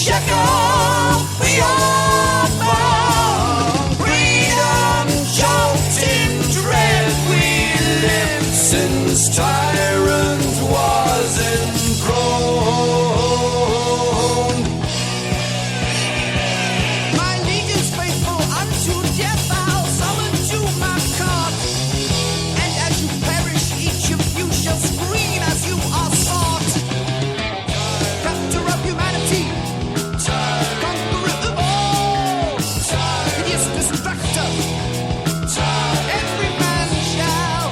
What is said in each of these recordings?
shackle we all fall. Freedom choked in dread we live since tyrant was enthroned. My legion's faithful unto death, I'll summon to my court. And as you perish, each of you shall scream as you are sought. Captor of humanity, conqueror of all, hideous destructor, every man shall.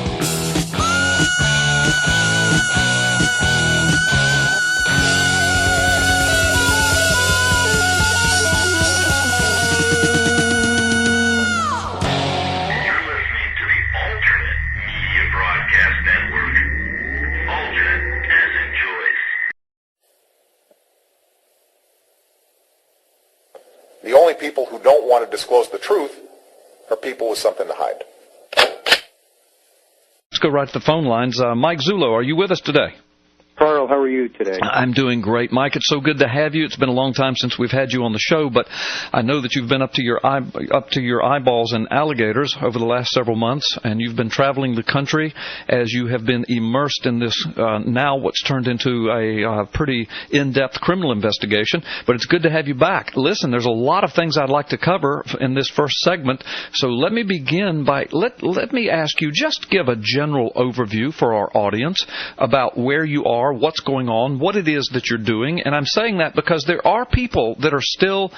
You're listening to the Alternate Media Broadcast Network. Alternate as in choice. The only people who don't want to disclose the truth are people with something to hide. Let's go right to the phone lines. Mike Zullo, are you with us today? Carl, how are you today? I'm doing great, Mike. It's so good to have you. It's been a long time since we've had you on the show, but I know that you've been up to your eyeballs in alligators over the last several months, and you've been traveling the country as you have been immersed in this now what's turned into a pretty in-depth criminal investigation. But it's good to have you back. Listen, there's a lot of things I'd like to cover in this first segment, so let me begin by let me ask you, just give a general overview for our audience about where you are, what's going on, what it is that you're doing. And I'm saying that because there are people that are still,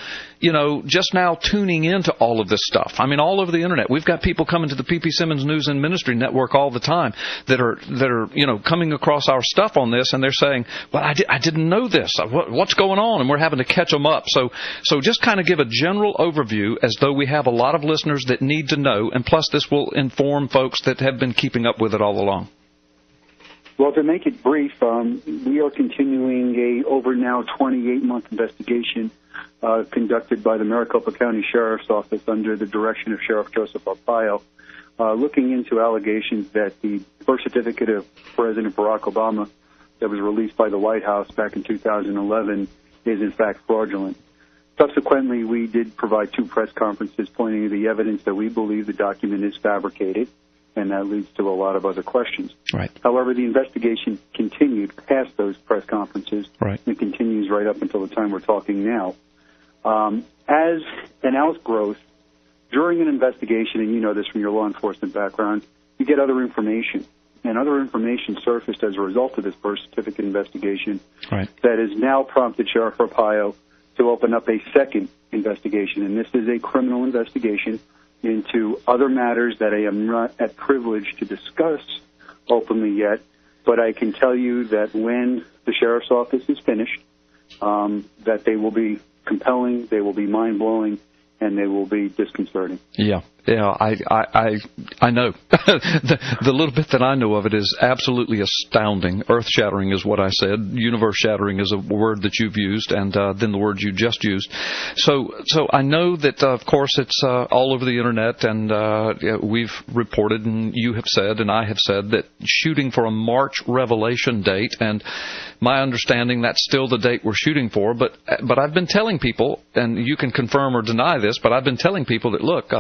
just now tuning into all of this stuff. I mean, all over the internet. We've got people coming to the P.P. Simmons News and Ministry Network all the time that are coming across our stuff on this, and they're saying, well, I didn't know this. What's going on? And we're having to catch them up. So just kind of give a general overview as though we have a lot of listeners that need to know, and plus this will inform folks that have been keeping up with it all along. Well, to make it brief, we are continuing a over now 28-month investigation conducted by the Maricopa County Sheriff's Office under the direction of Sheriff Joseph Arpaio, looking into allegations that the birth certificate of President Barack Obama that was released by the White House back in 2011 is in fact fraudulent. Subsequently, we did provide 2 press conferences pointing to the evidence that we believe the document is fabricated, and that leads to a lot of other questions. Right. However, the investigation continued past those press conferences. Right. And continues right up until the time we're talking now. As an outgrowth, during an investigation, and you know this from your law enforcement background, you get other information. And other information surfaced as a result of this birth certificate investigation. Right. That has now prompted Sheriff Arpaio to open up a second investigation. And this is a criminal investigation into other matters that I am not at privilege to discuss openly yet, but I can tell you that when the Sheriff's Office is finished, that they will be compelling, they will be mind-blowing, and they will be disconcerting. Yeah, I know. The little bit that I know of it is absolutely astounding. Earth-shattering is what I said. Universe-shattering is a word that you've used, and then the word you just used. So I know that, of course, it's all over the Internet, and we've reported, and you have said, and I have said, that shooting for a March revelation date, and my understanding that's still the date we're shooting for, but I've been telling people, and you can confirm or deny this, but I've been telling people that, look,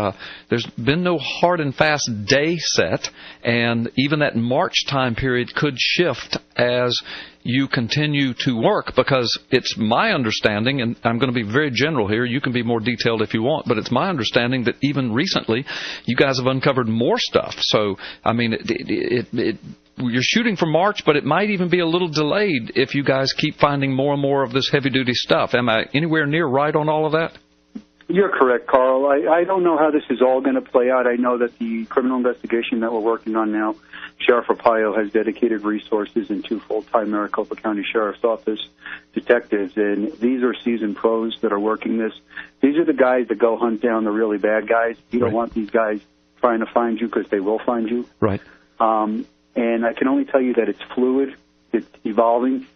there's been no hard and fast day set, and even that March time period could shift as you continue to work, because it's my understanding, and I'm going to be very general here, you can be more detailed if you want, but it's my understanding that even recently you guys have uncovered more stuff. So, I mean, you're shooting for March, but it might even be a little delayed if you guys keep finding more and more of this heavy-duty stuff. Am I anywhere near right on all of that? You're correct, Carl. I don't know how this is all going to play out. I know that the criminal investigation that we're working on now, Sheriff Arpaio has dedicated resources and 2 full-time Maricopa County Sheriff's Office detectives, and these are seasoned pros that are working this. These are the guys that go hunt down the really bad guys. You don't want these guys trying to find you, because they will find you. Right. And I can only tell you that it's fluid, it's evolving,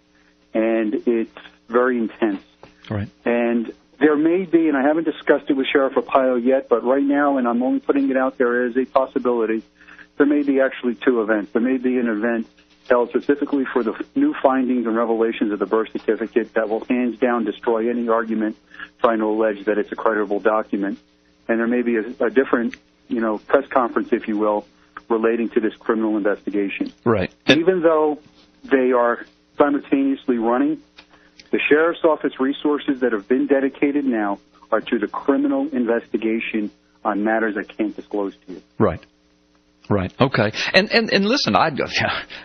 and it's very intense. Right. And there may be, and I haven't discussed it with Sheriff Arpaio yet, but right now, and I'm only putting it out there as a possibility, there may be actually 2 events. There may be an event held specifically for the new findings and revelations of the birth certificate that will hands down destroy any argument trying to allege that it's a credible document. And there may be a different, press conference, if you will, relating to this criminal investigation. Right. Even though they are simultaneously running, the Sheriff's Office resources that have been dedicated now are to the criminal investigation on matters I can't disclose to you. Right. Right. Okay. And listen, I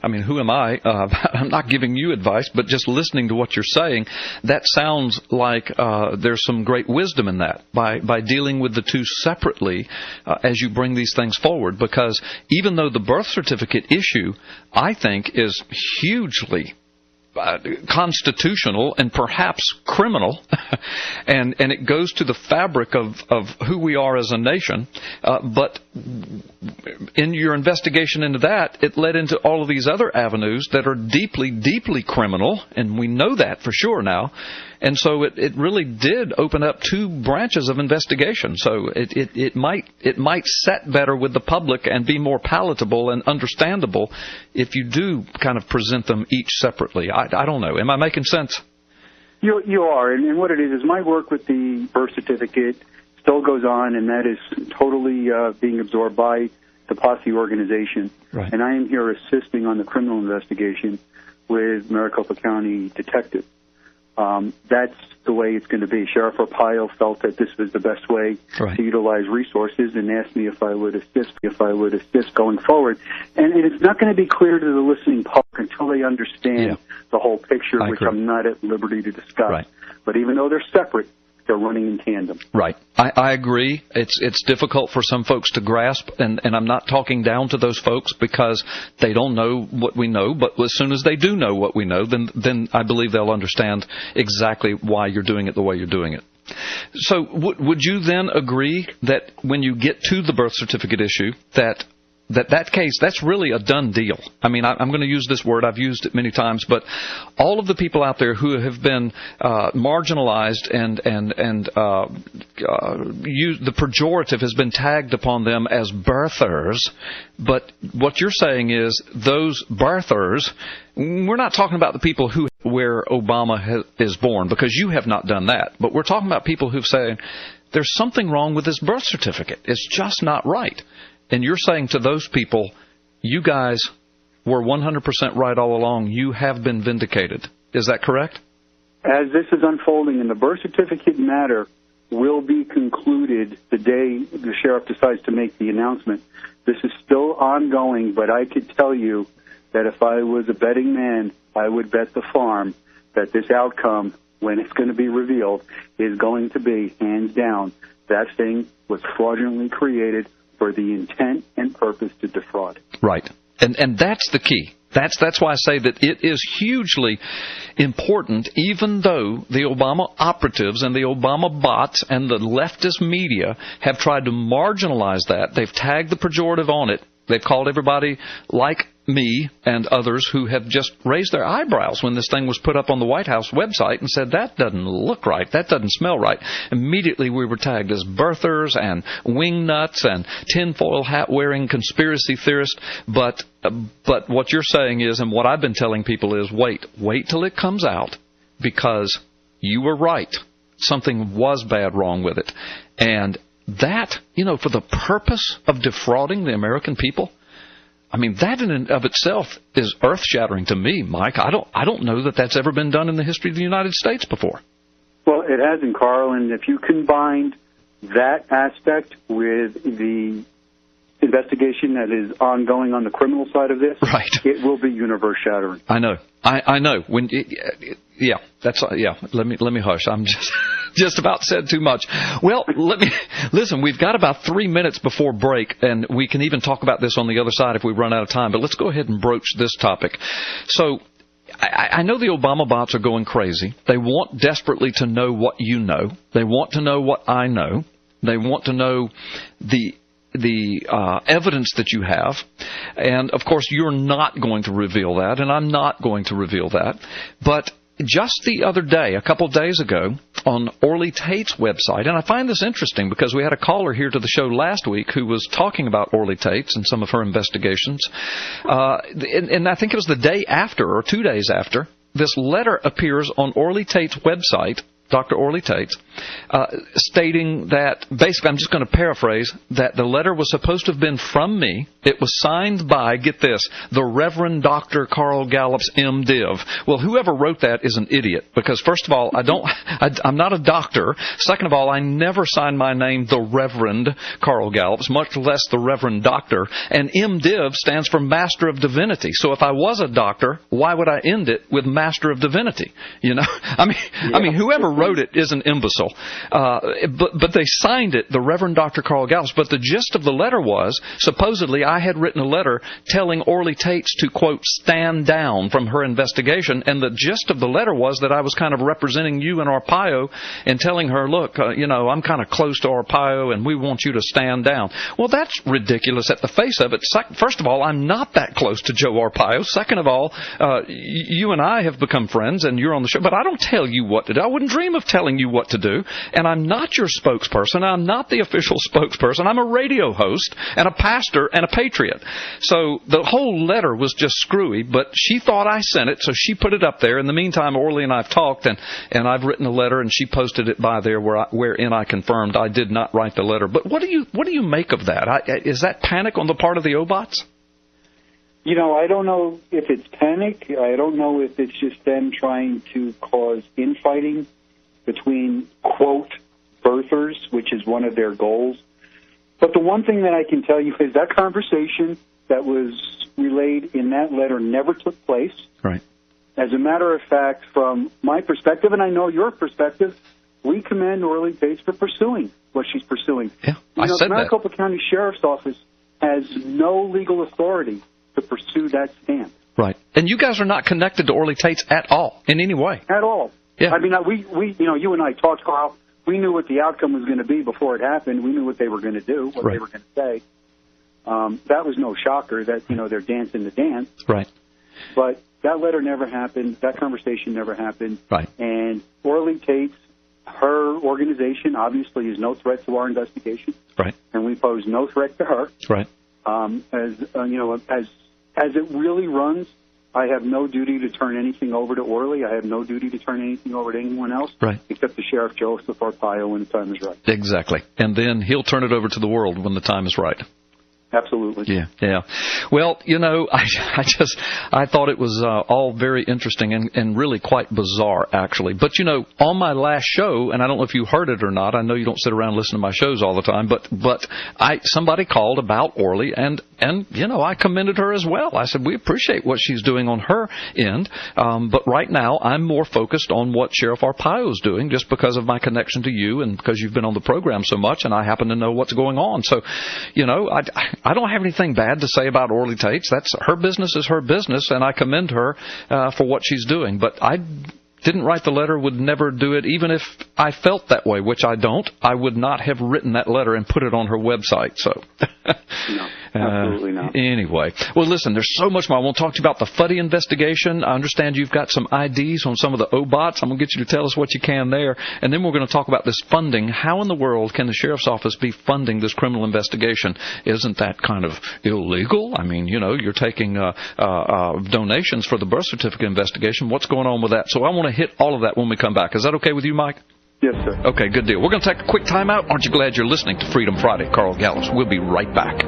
mean, who am I? I'm not giving you advice, but just listening to what you're saying, that sounds like there's some great wisdom in that by dealing with the two separately as you bring these things forward. Because even though the birth certificate issue, I think, is hugely constitutional and perhaps criminal, and it goes to the fabric of who we are as a nation. But in your investigation into that, it led into all of these other avenues that are deeply, deeply criminal, and we know that for sure now. And so it really did open up two branches of investigation. So it might set better with the public and be more palatable and understandable if you do kind of present them each separately. I don't know. Am I making sense? You are. And what it is my work with the birth certificate still goes on, and that is totally being absorbed by the Posse organization. Right. And I am here assisting on the criminal investigation with Maricopa County detectives. That's the way it's going to be. Sheriff Arpaio felt that this was the best way to utilize resources and asked me if I would assist going forward. And it's not going to be clear to the listening public until they understand the whole picture, which I'm not at liberty to discuss. Right. But even though they're separate, they're running in tandem. Right. I agree. It's difficult for some folks to grasp, and I'm not talking down to those folks because they don't know what we know, but as soon as they do know what we know, then I believe they'll understand exactly why you're doing it the way you're doing it. So would you then agree that when you get to the birth certificate issue, that case, that's really a done deal? I mean, I'm going to use this word. I've used it many times, but all of the people out there who have been marginalized and the pejorative has been tagged upon them as birthers. But what you're saying is those birthers, we're not talking about the people where Obama is born, because you have not done that. But we're talking about people who've said there's something wrong with this birth certificate. It's just not right. And you're saying to those people, you guys were 100% right all along. You have been vindicated. Is that correct? As this is unfolding, and the birth certificate matter will be concluded the day the sheriff decides to make the announcement. This is still ongoing, but I could tell you that if I was a betting man, I would bet the farm that this outcome, when it's going to be revealed, is going to be, hands down, that thing was fraudulently created for the intent and purpose to defraud. Right. And that's the key. That's why I say that it is hugely important, even though the Obama operatives and the Obama bots and the leftist media have tried to marginalize that. They've tagged the pejorative on it. They've called everybody like me and others who have just raised their eyebrows when this thing was put up on the White House website and said, that doesn't look right, that doesn't smell right. Immediately we were tagged as birthers and wingnuts and tinfoil hat-wearing conspiracy theorists. But what you're saying is, and what I've been telling people is, wait till it comes out, because you were right. Something was bad wrong with it. And that, for the purpose of defrauding the American people, I mean, that in and of itself is earth-shattering to me, Mike. I don't know that that's ever been done in the history of the United States before. Well, it hasn't, Carl, and if you combine that aspect with the investigation that is ongoing on the criminal side of this, right, it will be universe-shattering. I know. I know. When let me hush. I'm just about said too much. Well, listen, we've got about 3 minutes before break, and we can even talk about this on the other side if we run out of time, but let's go ahead and broach this topic. So I know the Obama bots are going crazy. They want desperately to know what you know. They want to know what I know. They want to know the evidence that you have. And, of course, you're not going to reveal that, and I'm not going to reveal that. But just the other day, a couple of days ago, on Orly Tate's website, and I find this interesting because we had a caller here to the show last week who was talking about Orly Tate's and some of her investigations, and I think it was the day after or 2 days after, this letter appears on Orly Tate's website, Dr. Orly Tate, stating that, basically, I'm just going to paraphrase, that the letter was supposed to have been from me. It was signed by, get this, the Reverend Dr. Carl Gallups, MDiv. Well, whoever wrote that is an idiot, because first of all, I'm not a doctor. Second of all, I never signed my name the Reverend Carl Gallups, much less the Reverend Doctor. And MDiv stands for Master of Divinity. So if I was a doctor, why would I end it with Master of Divinity? You know, I mean, whoever wrote it is an imbecile. But they signed it, the Reverend Dr. Carl Gallups. But the gist of the letter was, supposedly I had written a letter telling Orly Tate's to, quote, stand down from her investigation. And the gist of the letter was that I was kind of representing you and Arpaio and telling her, look, I'm kind of close to Arpaio and we want you to stand down. Well, that's ridiculous at the face of it. First of all, I'm not that close to Joe Arpaio. Second of all, you and I have become friends and you're on the show, but I don't tell you what to do. I wouldn't dream of telling you what to do. And I'm not your spokesperson. I'm not the official spokesperson. I'm a radio host and a pastor and a patriot. So the whole letter was just screwy, but she thought I sent it, so she put it up there. In the meantime, Orly and I have talked, and I've written a letter, and she posted it by there wherein I confirmed I did not write the letter. But what do you make of that? Is that panic on the part of the Obots? I don't know if it's panic. I don't know if it's just them trying to cause infighting between, quote, birthers, which is one of their goals. But the one thing that I can tell you is that conversation that was relayed in that letter never took place. Right. As a matter of fact, from my perspective, and I know your perspective, we commend Orly Tate for pursuing what she's pursuing. Yeah, I said that. The Maricopa County Sheriff's Office has no legal authority to pursue that stand. Right. And you guys are not connected to Orly Tate's at all, in any way. At all. Yeah. I mean, we you and I talked, Carl. We knew what the outcome was going to be before it happened. We knew what they were going to do, what right. they were going to say. That was no shocker that, they're dancing the dance. Right. But that letter never happened. That conversation never happened. Right. And Orly Tate, her organization, obviously is no threat to our investigation. Right. And we pose no threat to her. Right. As it really runs, I have no duty to turn anything over to Orly. I have no duty to turn anything over to anyone else, right, except to Sheriff Joseph Arpaio when the time is right. Exactly. And then he'll turn it over to the world when the time is right. Absolutely. Yeah. Well, I thought it was all very interesting and really quite bizarre, actually. But, on my last show, and I don't know if you heard it or not, I know you don't sit around listening to my shows all the time, but somebody called about Orly, and I commended her as well. I said, we appreciate what she's doing on her end, but right now I'm more focused on what Sheriff Arpaio is doing just because of my connection to you and because you've been on the program so much, and I happen to know what's going on. So, I don't have anything bad to say about Orly Tate's. That's her business is her business, and I commend her for what she's doing. But I didn't write the letter, would never do it, even if I felt that way, which I don't. I would not have written that letter and put it on her website. So, no, absolutely not. Anyway, well, listen, there's so much more. I want to talk to you about the Fuddy investigation. I understand you've got some IDs on some of the Obots. I'm going to get you to tell us what you can there. And then we're going to talk about this funding. How in the world can the Sheriff's Office be funding this criminal investigation? Isn't that kind of illegal? I mean, you're taking donations for the birth certificate investigation. What's going on with that? So I want to hit all of that when we come back. Is that okay with you, Mike? Yes, sir. Okay, good deal. We're going to take a quick time out. Aren't you glad you're listening to Freedom Friday? Carl Gallups. We'll be right back.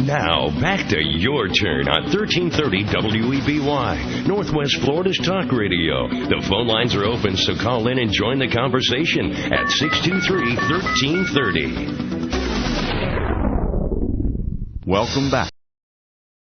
Now, back to your turn on 1330 WEBY, Northwest Florida's talk radio. The phone lines are open, so call in and join the conversation at 623-1330. Welcome back